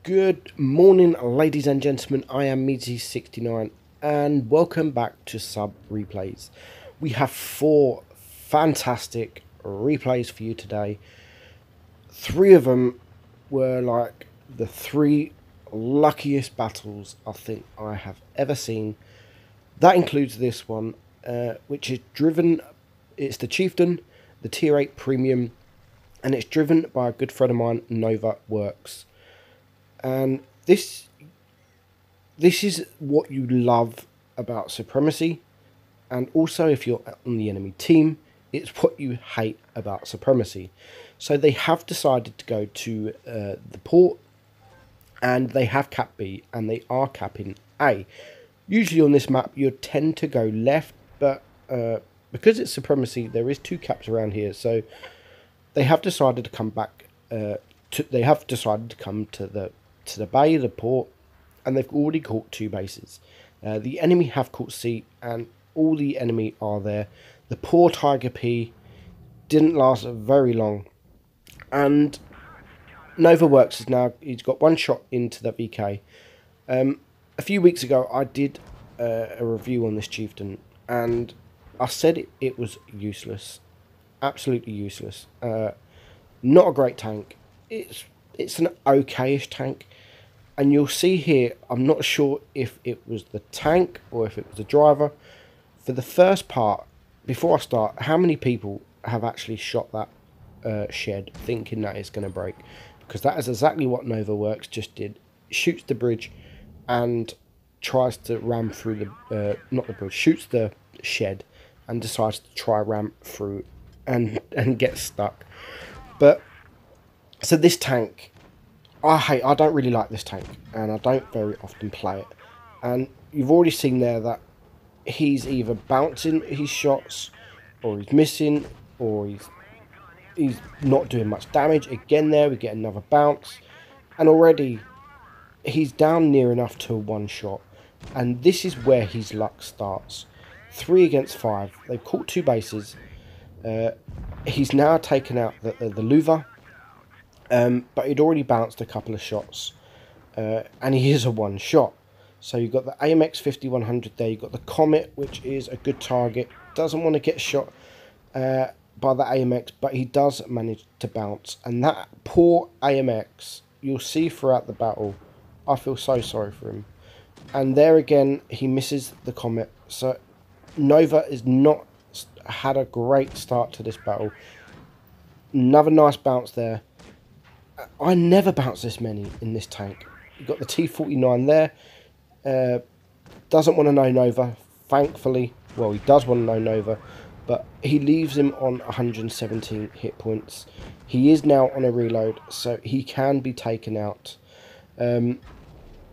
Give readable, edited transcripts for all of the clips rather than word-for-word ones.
Good morning, ladies and gentlemen. I am Meaty69 and welcome back to Sub Replays. We have 4 fantastic replays for you today. 3 of them were like the 3 luckiest battles I think I have ever seen. That includes this one, which is driven, it's the Chieftain, the Tier 8 Premium, and it's driven by a good friend of mine, WoT. And this is what you love about Supremacy, and also if you're on the enemy team, it's what you hate about Supremacy. So they have decided to go to the port, and they have cap B, and they are capping A. Usually on this map you tend to go left, but because it's Supremacy, there is 2 caps around here, so they have decided to come back. They have decided to come to the bay, the port, and they've already caught 2 bases. The enemy have caught C, and all the enemy are there. The poor Tiger P didn't last very long, and WoT is now, he's got 1 shot into the VK. A few weeks ago I did a review on this chieftain, and I said it was useless, absolutely useless. Not a great tank. It's an okayish tank, and you'll see here, I'm not sure if it was the tank or if it was the driver. For the first part, before I start, how many people have actually shot that shed thinking that it's going to break? Because that is exactly what WoT just did. Shoots the bridge and tries to ram through the, not the bridge, shoots the shed and decides to try ram through and get stuck. But, so this tank, I don't really like this tank, and I don't very often play it. And you've already seen there that he's either bouncing his shots, or he's missing, or he's not doing much damage. Again there, we get another bounce, and already he's down near enough to a 1 shot. And this is where his luck starts. 3 against 5. They've caught 2 bases. He's now taken out the louver. But he'd already bounced a couple of shots, and he is a 1 shot. So you've got the AMX 5100 there, you've got the Comet, which is a good target, doesn't want to get shot by the AMX, but he does manage to bounce. And that poor AMX, you'll see throughout the battle, I feel so sorry for him. And there again, he misses the Comet. So WoT has not had a great start to this battle. Another nice bounce there. I never bounce this many in this tank. You've got the T49 there. Doesn't want to know WoT, thankfully. Well, he does want to know WoT, but he leaves him on 117 hit points. He is now on a reload, so he can be taken out. The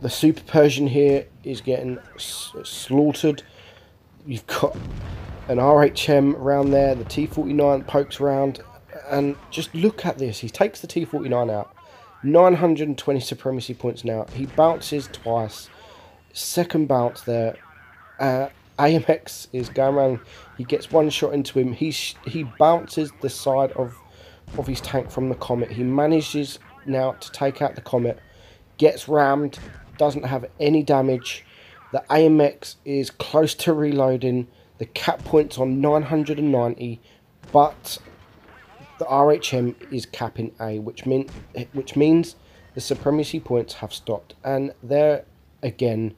Super Persian here is getting slaughtered. You've got an RHM around there. The T49 pokes around. And just look at this. He takes the T49 out. 920 supremacy points now. He bounces twice. Second bounce there. AMX is going around. He gets 1 shot into him. He bounces the side of his tank from the Comet. He manages now to take out the Comet. Gets rammed. Doesn't have any damage. The AMX is close to reloading. The cap point's on 990. But the RHM is capping A, which means the supremacy points have stopped. And there again,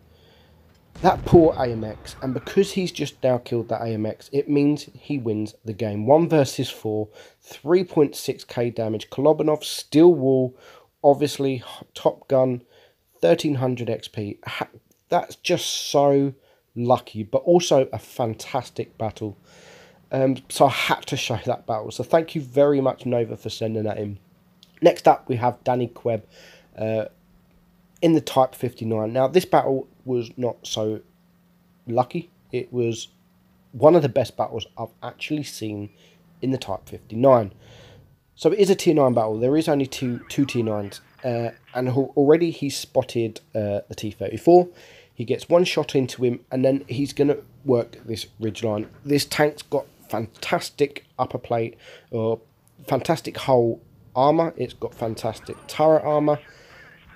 that poor AMX, and because he's just now killed that AMX, it means he wins the game. 1 versus 4, 3.6k damage. Kolobanov, steel wall, obviously top gun, 1300 XP. That's just so lucky, but also a fantastic battle. So I had to show that battle. So thank you very much, WoT, for sending that in. Next up, we have Danny Queb in the Type 59. Now, this battle was not so lucky. It was one of the best battles I've actually seen in the Type 59. So it is a Tier 9 battle. There is only two Tier 9s. And already he's spotted the T-34. He gets 1 shot into him, and then he's going to work this ridgeline. This tank's got fantastic upper plate, or fantastic hull armor. It's got fantastic turret armor,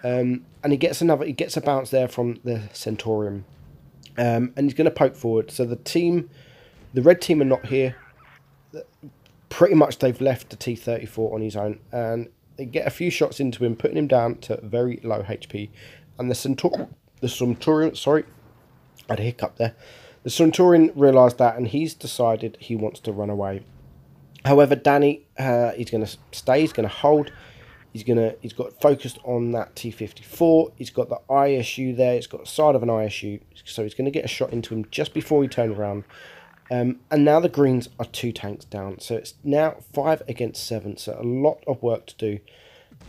And he gets a bounce there from the Centurion. And he's going to poke forward. So the red team are not here. Pretty much they've left the T-34 on his own. And they get a few shots into him, putting him down to very low HP. And the Centurion, sorry, I had a hiccup there. The Centurion realised that, and he's decided he wants to run away. However, Danny, he's going to stay, he's going to hold. He's got focused on that T-54. He's got the ISU there. It's got the side of an ISU. So he's going to get a shot into him just before he turns around. And now the Greens are 2 tanks down. So it's now 5 against 7. So a lot of work to do.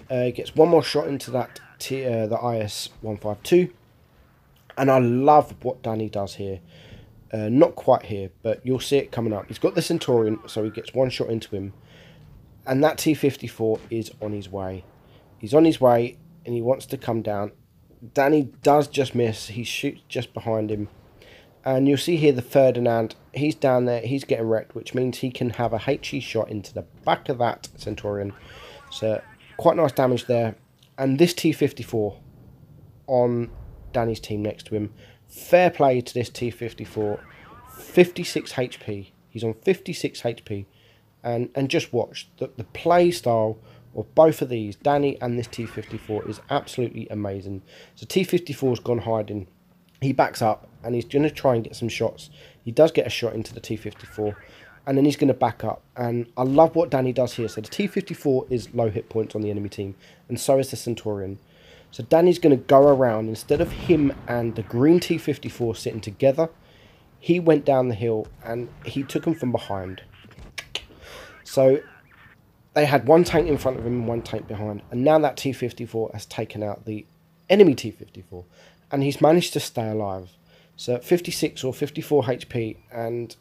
He gets one more shot into that the IS-152. And I love what Danny does here. Not quite here, but you'll see it coming up. He's got the Centurion, so he gets one shot into him. And that T-54 is on his way. He's on his way, and he wants to come down. Danny does just miss. He shoots just behind him. And you'll see here the Ferdinand. He's down there. He's getting wrecked, which means he can have a HE shot into the back of that Centurion. So quite nice damage there. And this T-54 on Danny's team next to him. Fair play to this T-54. 56 HP. He's on 56 HP. And just watch, the play style of both of these, Danny and this T-54, is absolutely amazing. So T-54's gone hiding. He backs up and he's going to try and get some shots. He does get a shot into the T-54 and then he's going to back up. And I love what Danny does here. So the T-54 is low hit points on the enemy team, and so is the Centurion. So Danny's going to go around. Instead of him and the green T-54 sitting together, he went down the hill and he took them from behind. So they had one tank in front of him and one tank behind. And now that T-54 has taken out the enemy T-54. And he's managed to stay alive. So 56 or 54 HP. And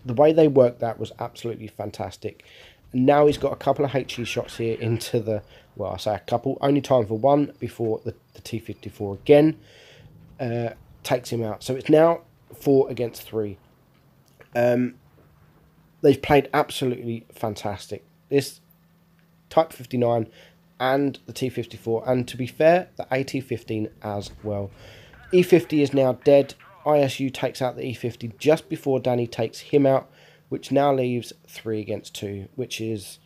the way they worked that was absolutely fantastic. And now he's got a couple of HE shots here into the... Well, I say a couple. Only time for one before the T-54 again takes him out. So it's now 4 against 3. They've played absolutely fantastic. This Type 59 and the T-54. And to be fair, the AT-15 as well. E-50 is now dead. ISU takes out the E-50 just before Danny takes him out, which now leaves 3 against 2, which is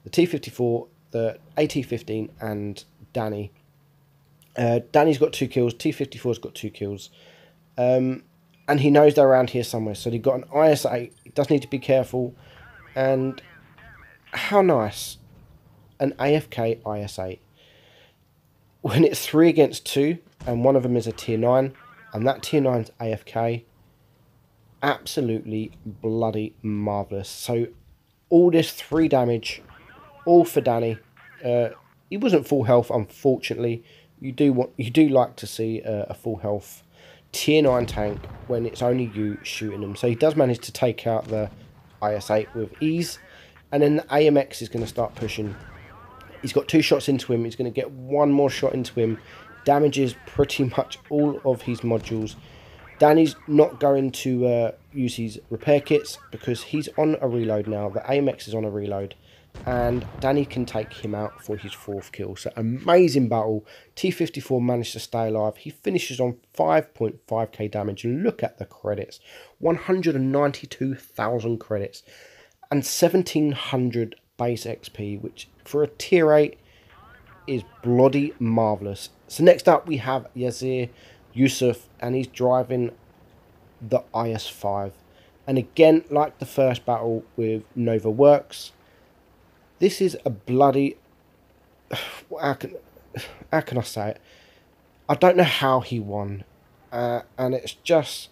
the T-54, the AT-15 and Danny. Danny's got 2 kills. T-54's got 2 kills. And he knows they're around here somewhere. So they've got an IS-8. He does need to be careful. And how nice. An AFK IS-8. When it's 3 against 2. And one of them is a tier 9. And that tier 9's AFK. Absolutely bloody marvellous. So all this 3 damage. All for Danny. He wasn't full health, unfortunately. You do like to see a full health tier 9 tank when it's only you shooting them. So he does manage to take out the IS-8 with ease, and then the AMX is going to start pushing. He's got 2 shots into him. He's going to get 1 more shot into him. Damages pretty much all of his modules. Danny's not going to use his repair kits because he's on a reload now. The AMX is on a reload. And Danny can take him out for his 4th kill. So amazing battle. T-54 managed to stay alive. He finishes on 5.5k damage. And look at the credits. 192,000 credits. And 1,700 base XP. Which for a tier 8 is bloody marvellous. So next up we have Yazir Yusuf. And he's driving the IS-5. And again, like the first battle with Nova Works, this is a bloody... How can I say it? I don't know how he won. And it's just...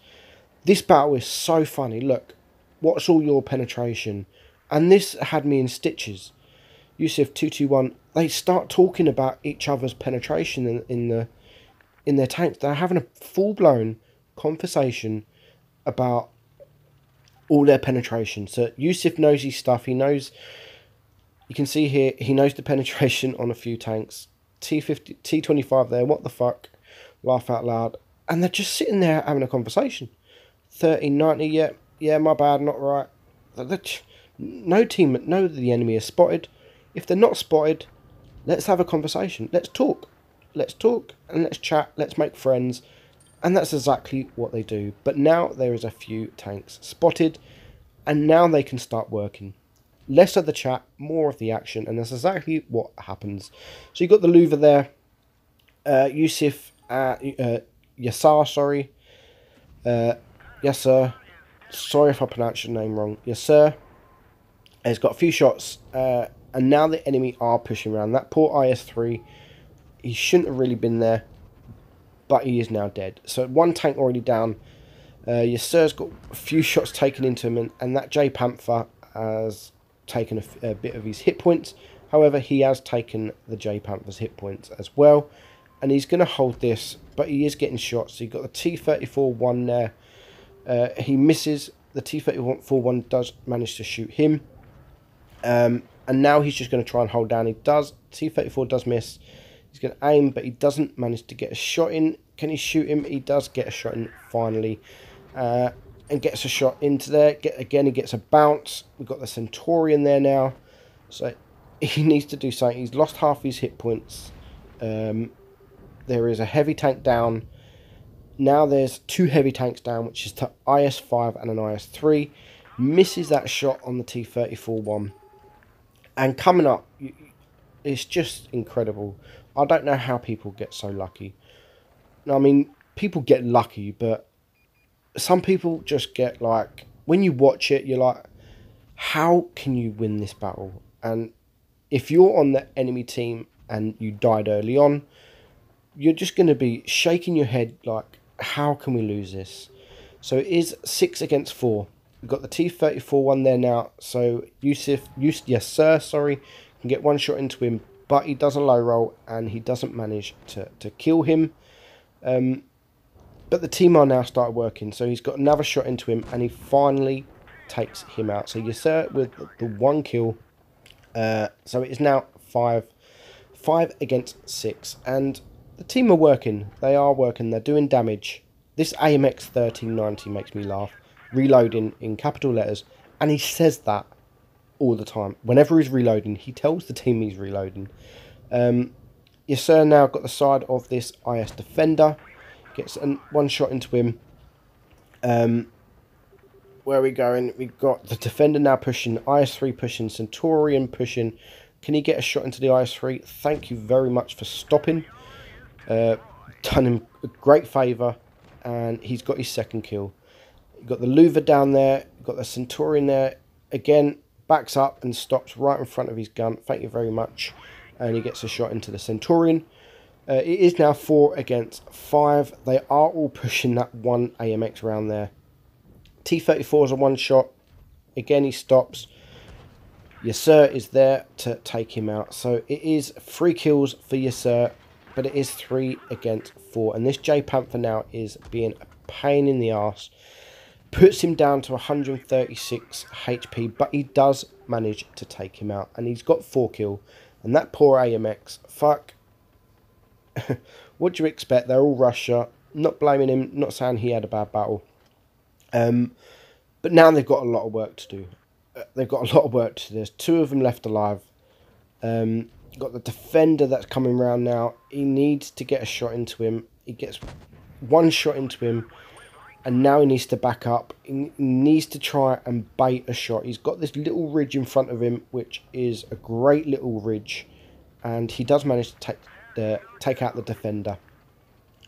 This battle is so funny. Look, what's all your penetration? And this had me in stitches. Yusuf 221. They start talking about each other's penetration in their tanks. They're having a full-blown conversation about all their penetration. So Yusuf knows his stuff. He knows... You can see here, he knows the penetration on a few tanks. T50, T25 there, what the fuck? Laugh out loud. And they're just sitting there having a conversation. 1390, yeah, my bad, not right. No team, no, the enemy is spotted. If they're not spotted, let's have a conversation. Let's talk. let's talk and let's chat, let's make friends. And that's exactly what they do. But now there is a few tanks spotted, and now they can start working. Less of the chat, more of the action, and that's exactly what happens. So you've got the Louver there, Yusuf, Yassar, sorry. Yes, sir. Sorry if I pronounced your name wrong. Yes, sir. He's got a few shots, and now the enemy are pushing around. That poor IS-3, he shouldn't have really been there, but he is now dead. So one tank already down. Yes, sir's got a few shots taken into him, and that J Panther has taken a bit of his hit points. However, he has taken the J Panther's hit points as well, and he's going to hold this, but he is getting shots. So you've got the T-34-1 there. He misses. The T-34-1 does manage to shoot him. And now he's just going to try and hold down. He does. T-34 does miss. He's going to aim, but he doesn't manage to get a shot in. Can he shoot him? He does get a shot in finally. And gets a shot into there. Again, he gets a bounce. We've got the Centurion there now. So he needs to do something. He's lost half his hit points. There is a heavy tank down. Now there's two heavy tanks down, which is the IS-5 and an IS-3. Misses that shot on the T-34-1. And coming up, it's just incredible. I don't know how people get so lucky. I mean, people get lucky, but some people just get like, when you watch it, you're like, how can you win this battle? And if you're on the enemy team and you died early on, you're just going to be shaking your head like, how can we lose this? So it is 6 against 4. We've got the T-34-1 there now. So Yusuf, yes sir, sorry, can get one shot into him, but he does a low roll and he doesn't manage to kill him. But the team are now started working, so he's got another shot into him, and he finally takes him out. So Yasser with the 1 kill. So it is now 5 against 6, and the team are working. They are working. They're doing damage. This AMX 1390 makes me laugh. Reloading in capital letters, and he says that all the time. Whenever he's reloading, he tells the team he's reloading. Yasser now got the side of this IS defender. Gets one shot into him. Where are we going? We've got the defender now pushing, IS-3 pushing, Centurion pushing. Can he get a shot into the IS-3? Thank you very much for stopping. Done him a great favour, and he's got his 2nd kill. You've got the Louver down there. You've got the Centurion there. Again, backs up and stops right in front of his gun. Thank you very much. And he gets a shot into the Centurion. It is now 4 against 5. They are all pushing that 1 AMX round there. T-34 is a 1 shot. Again, he stops. Yasser is there to take him out. So it is 3 kills for Yasser, but it is 3 against 4. And this J Panther now is being a pain in the arse. Puts him down to 136 HP, but he does manage to take him out. And he's got 4 kills. And that poor AMX, fuck. What do you expect? They're all Russia. Not blaming him, not saying he had a bad battle. But now they've got a lot of work to do. They've got a lot of work to do. There's 2 of them left alive. Got the defender that's coming around now. He needs to get a shot into him. He gets 1 shot into him. And now he needs to back up. He needs to try and bait a shot. He's got this little ridge in front of him, which is a great little ridge. And he does manage to take out the defender.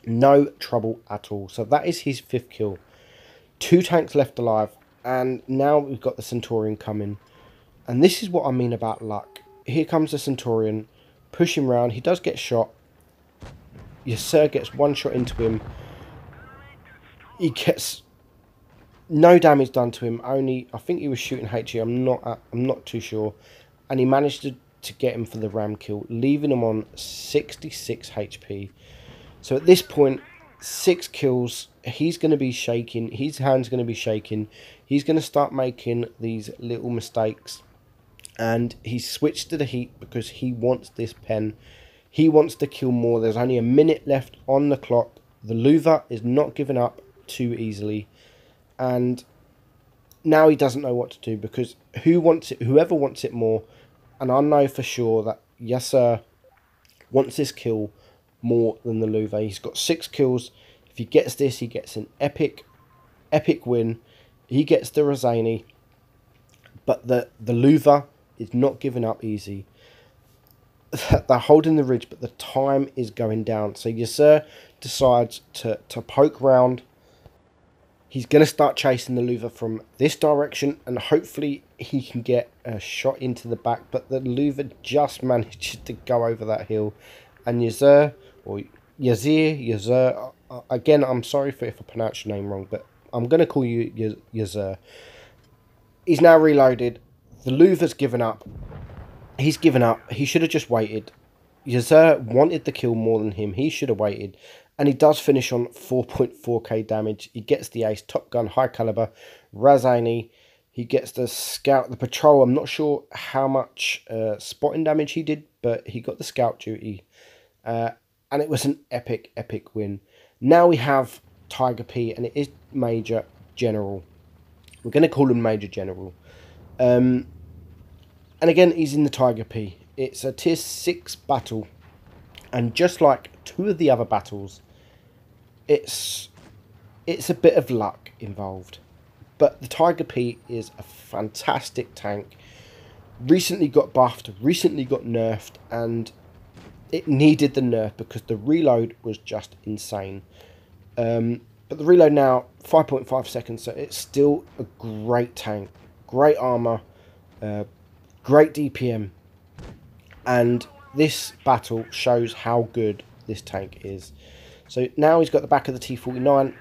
No trouble at all. So that is his 5th kill. 2 tanks left alive. And now we've got the Centurion coming. And this is what I mean about luck. Here comes the Centurion. Push him round. He does get shot. Yasser gets 1 shot into him. He gets no damage done to him. Only, I think he was shooting HE. I'm not too sure. And he managed to get him for the ram kill, leaving him on 66 HP. So at this point, 6 kills. He's going to be shaking. His hand's going to be shaking. He's going to start making these little mistakes. And he's switched to the heat because he wants this pen. He wants to kill more. There's only a minute left on the clock. The Louver is not giving up too easily. And now he doesn't know what to do because whoever wants it more. And I know for sure that Yasser wants this kill more than the Louva. He's got 6 kills. If he gets this, he gets an epic win. He gets the Raseiniai. But the Louva is not giving up easy. They're holding the ridge, but the time is going down. So Yasser decides to poke round. He's going to start chasing the Louva from this direction, and hopefully he can get a shot into the back. But the Louva just manages to go over that hill. And Yazir, again, I'm sorry if I pronounce your name wrong, but I'm going to call you Yazir. He's now reloaded. The Louva's given up. He's given up. He should have just waited. Yazir wanted the kill more than him. He should have waited. And he does finish on 4.4k damage. He gets the ace, top gun, high caliber, Raseiniai. He gets the scout, the patrol. I'm not sure how much spotting damage he did, but he got the scout duty. And it was an epic win. Now we have Tiger P, and it is Major General. We're going to call him Major General. And again, he's in the Tiger P. It's a tier 6 battle. And just like 2 of the other battles, it's a bit of luck involved. But the Tiger P is a fantastic tank. Recently got buffed, recently got nerfed, and it needed the nerf because the reload was just insane. But the reload now, 5.5 seconds, so it's still a great tank. Great armor, great DPM. And this battle shows how good this tank is. So now he's got the back of the T49,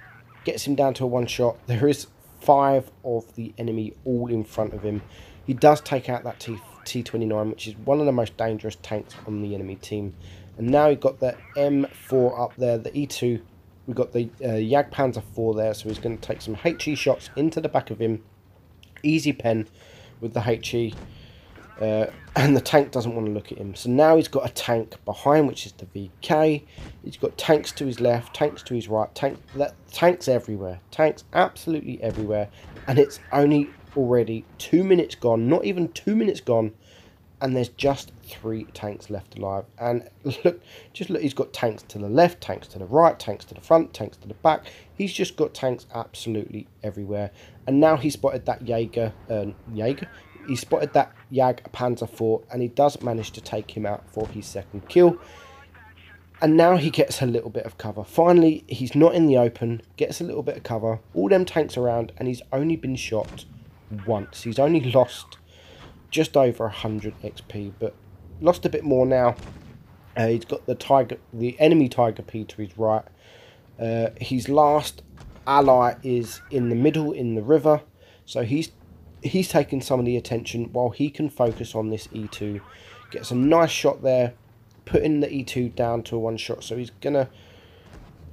gets him down to a one-shot. There is 5 of the enemy all in front of him. He does take out that T29, which is one of the most dangerous tanks on the enemy team. And now we've got the M4 up there, the E2. We've got the Jagdpanzer 4 there, so he's going to take some HE shots into the back of him. Easy pen with the HE. And the tank doesn't want to look at him. So now he's got a tank behind, which is the VK. He's got tanks to his left, tanks to his right, tanks everywhere. Tanks absolutely everywhere. And it's only already 2 minutes gone, not even 2 minutes gone, and there's just 3 tanks left alive. And look, just look, he's got tanks to the left, tanks to the right, tanks to the front, tanks to the back. He's just got tanks absolutely everywhere. And now he spotted that he spotted that Jagdpanzer 4, and he does manage to take him out for his second kill. And now he gets a little bit of cover. Finally, he's not in the open, gets a little bit of cover. All them tanks around, and he's only been shot once. He's only lost just over 100 XP, but lost a bit more now. He's got the enemy Tiger P to his right. His last ally is in the middle in the river, so he's taking some of the attention while he can focus on this E2. Gets a nice shot there, putting the E2 down to a one shot, so he's gonna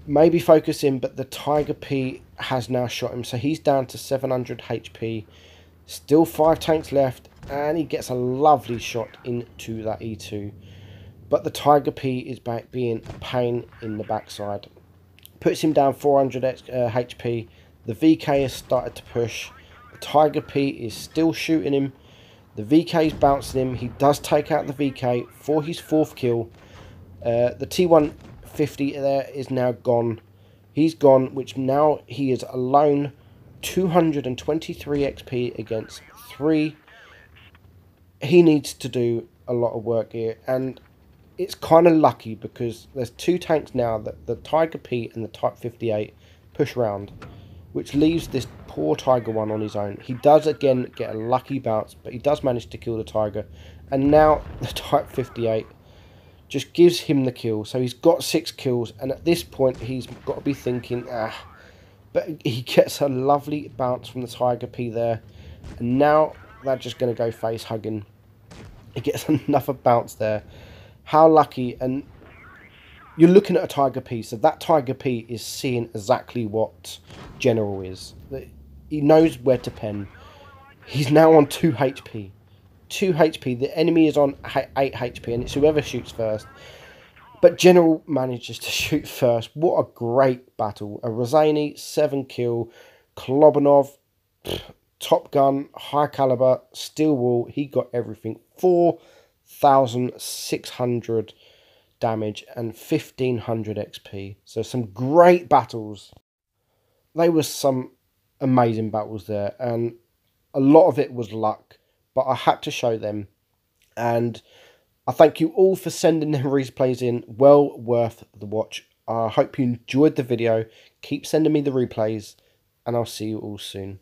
maybe focus in, but the Tiger P has now shot him, so he's down to 700 HP. Still 5 tanks left, and he gets a lovely shot into that E2. But the Tiger P is back being a pain in the backside. Puts him down 400 HP. The VK has started to push. The Tiger P is still shooting him. The VK is bouncing him. He does take out the VK for his 4th kill. The T150 there is now gone. He's gone, which now he is alone. 223 XP against 3. He needs to do a lot of work here, and it's kind of lucky because there's 2 tanks now that the Tiger P and the Type 58 push round, which leaves this poor Tiger 1 on his own. He does again get a lucky bounce, but he does manage to kill the Tiger, and now the Type 58 just gives him the kill. So he's got 6 kills, and at this point he's got to be thinking, but he gets a lovely bounce from the Tiger P there, and now they're just going to go face hugging. He gets another bounce there. How lucky. And you're looking at a Tiger P, so that Tiger P is seeing exactly what General is. He knows where to pen. He's now on 2 HP. 2 HP. The enemy is on 8 HP, and it's whoever shoots first. But General manages to shoot first. What a great battle. A Raseiniai, 7 kill. Kolobanov, top gun, high caliber, steel wall. He got everything. 4,600 damage and 1500 XP. So some great battles. They were some amazing battles there, and a lot of it was luck, but I had to show them. And I thank you all for sending them replays in. Well worth the watch. I hope you enjoyed the video. Keep sending me the replays, and I'll see you all soon.